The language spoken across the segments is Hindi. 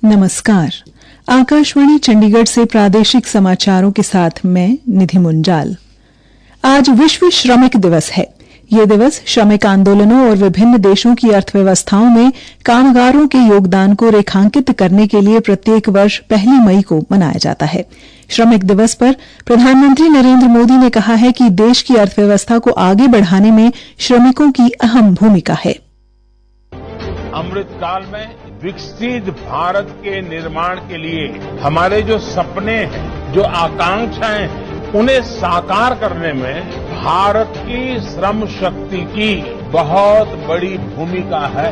नमस्कार। आकाशवाणी चंडीगढ़ से प्रादेशिक समाचारों के साथ मैं निधि मुंजाल। आज विश्व श्रमिक दिवस है। ये दिवस श्रमिक आंदोलनों और विभिन्न देशों की अर्थव्यवस्थाओं में कामगारों के योगदान को रेखांकित करने के लिए प्रत्येक वर्ष 1 मई को मनाया जाता है। श्रमिक दिवस पर प्रधानमंत्री नरेंद्र मोदी ने कहा है कि देश की अर्थव्यवस्था को आगे बढ़ाने में श्रमिकों की अहम भूमिका है। अमृतकाल में विकसित भारत के निर्माण के लिए हमारे जो सपने हैं, जो आकांक्षाएं हैं, उन्हें साकार करने में भारत की श्रम शक्ति की बहुत बड़ी भूमिका है।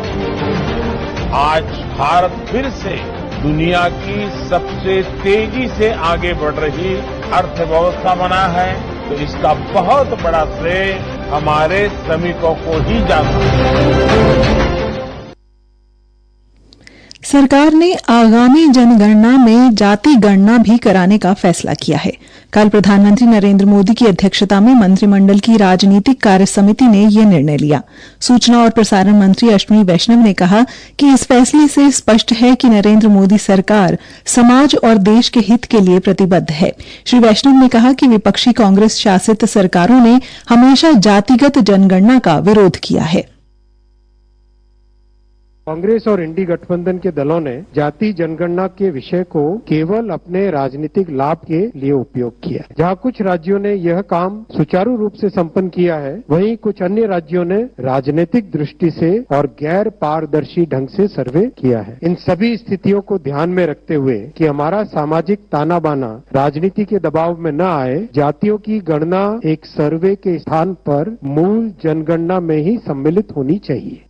आज भारत फिर से दुनिया की सबसे तेजी से आगे बढ़ रही अर्थव्यवस्था बना है, तो इसका बहुत बड़ा श्रेय हमारे श्रमिकों को ही जाता है। सरकार ने आगामी जनगणना में जाति गणना भी कराने का फैसला किया है। कल प्रधानमंत्री नरेंद्र मोदी की अध्यक्षता में मंत्रिमंडल की राजनीतिक कार्य समिति ने यह निर्णय लिया। सूचना और प्रसारण मंत्री अश्विनी वैष्णव ने कहा कि इस फैसले से स्पष्ट है कि नरेंद्र मोदी सरकार समाज और देश के हित के लिए प्रतिबद्ध है। श्री वैष्णव ने कहा कि विपक्षी कांग्रेस शासित सरकारों ने हमेशा जातिगत जनगणना का विरोध किया है। कांग्रेस और इंडी गठबंधन के दलों ने जाति जनगणना के विषय को केवल अपने राजनीतिक लाभ के लिए उपयोग किया। जहां कुछ राज्यों ने यह काम सुचारू रूप से संपन्न किया है, वहीं कुछ अन्य राज्यों ने राजनीतिक दृष्टि से और गैर पारदर्शी ढंग से सर्वे किया है। इन सभी स्थितियों को ध्यान में रखते हुए कि हमारा सामाजिक ताना बाना राजनीति के दबाव में न आए, जातियों की गणना एक सर्वे के स्थान पर मूल जनगणना में ही सम्मिलित होनी चाहिए।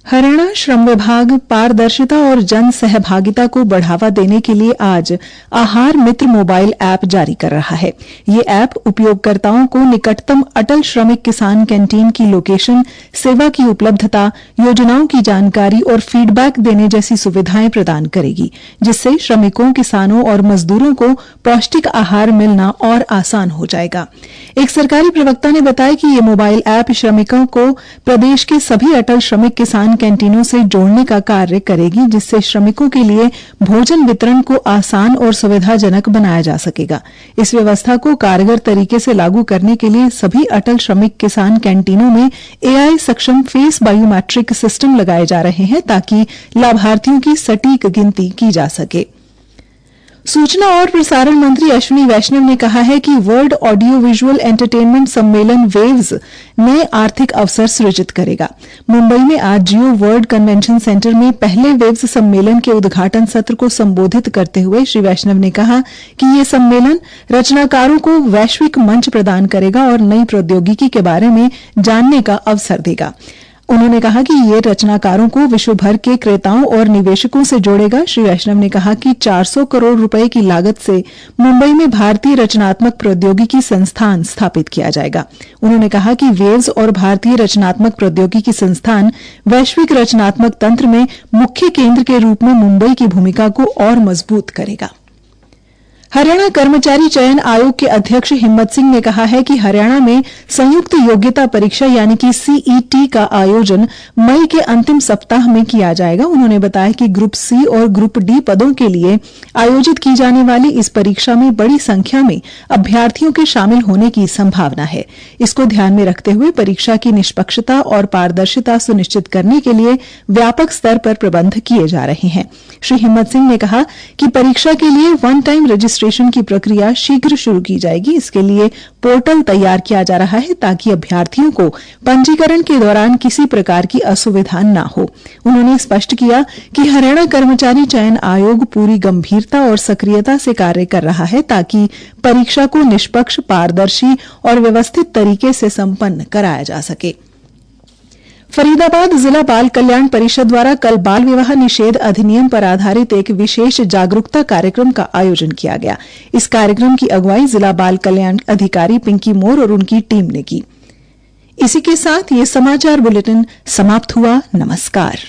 हरियाणा श्रम विभाग पारदर्शिता और जन सहभागिता को बढ़ावा देने के लिए आज आहार मित्र मोबाइल ऐप जारी कर रहा है। ये ऐप उपयोगकर्ताओं को निकटतम अटल श्रमिक किसान कैंटीन की लोकेशन, सेवा की उपलब्धता, योजनाओं की जानकारी और फीडबैक देने जैसी सुविधाएं प्रदान करेगी, जिससे श्रमिकों, किसानों और मजदूरों को पौष्टिक आहार मिलना और आसान हो जाएगा। एक सरकारी प्रवक्ता ने बताया कि ये मोबाइल ऐप श्रमिकों को प्रदेश के सभी अटल श्रमिक किसान कैंटीनों से जोड़ने का कार्य करेगी, जिससे श्रमिकों के लिए भोजन वितरण को आसान और सुविधाजनक बनाया जा सकेगा। इस व्यवस्था को कारगर तरीके से लागू करने के लिए सभी अटल श्रमिक किसान कैंटीनों में एआई सक्षम फेस बायोमेट्रिक सिस्टम लगाए जा रहे हैं, ताकि लाभार्थियों की सटीक गिनती की जा सके। सूचना और प्रसारण मंत्री अश्विनी वैष्णव ने कहा है कि वर्ल्ड ऑडियो विजुअल एंटरटेनमेंट सम्मेलन वेव्स नए आर्थिक अवसर सृजित करेगा। मुंबई में आज जियो वर्ल्ड कन्वेंशन सेंटर में पहले वेव्स सम्मेलन के उद्घाटन सत्र को संबोधित करते हुए श्री वैष्णव ने कहा कि ये सम्मेलन रचनाकारों को वैश्विक मंच प्रदान करेगा और नई प्रौद्योगिकी के बारे में जानने का अवसर देगा। उन्होंने कहा कि ये रचनाकारों को विश्व भर के क्रेताओं और निवेशकों से जोड़ेगा। श्री वैष्णव ने कहा कि 400 करोड़ रुपए की लागत से मुंबई में भारतीय रचनात्मक प्रौद्योगिकी संस्थान स्थापित किया जाएगा। उन्होंने कहा कि वेव्स और भारतीय रचनात्मक प्रौद्योगिकी संस्थान वैश्विक रचनात्मक तंत्र में मुख्य केंद्र के रूप में मुंबई की भूमिका को और मजबूत करेगा। हरियाणा कर्मचारी चयन आयोग के अध्यक्ष हिम्मत सिंह ने कहा है कि हरियाणा में संयुक्त योग्यता परीक्षा यानी कि सीईटी का आयोजन मई के अंतिम सप्ताह में किया जाएगा। उन्होंने बताया कि ग्रुप सी और ग्रुप डी पदों के लिए आयोजित की जाने वाली इस परीक्षा में बड़ी संख्या में अभ्यर्थियों के शामिल होने की संभावना है। इसको ध्यान में रखते हुए परीक्षा की निष्पक्षता और पारदर्शिता सुनिश्चित करने के लिए व्यापक स्तर पर प्रबंध किए जा रहे हैं। श्री हिम्मत सिंह ने कहा कि परीक्षा के लिए वन टाइम रजिस्ट्रेशन की प्रक्रिया शीघ्र शुरू की जाएगी। इसके लिए पोर्टल तैयार किया जा रहा है, ताकि अभ्यर्थियों को पंजीकरण के दौरान किसी प्रकार की असुविधा न हो। उन्होंने स्पष्ट किया कि हरियाणा कर्मचारी चयन आयोग पूरी गंभीरता और सक्रियता से कार्य कर रहा है, ताकि परीक्षा को निष्पक्ष, पारदर्शी और व्यवस्थित तरीके से संपन्न कराया जा सके। फरीदाबाद जिला बाल कल्याण परिषद द्वारा कल बाल विवाह निषेध अधिनियम पर आधारित एक विशेष जागरूकता कार्यक्रम का आयोजन किया गया। इस कार्यक्रम की अगुवाई जिला बाल कल्याण अधिकारी पिंकी मोर और उनकी टीम ने की। इसी के साथ ये समाचार बुलेटिन समाप्त हुआ। नमस्कार।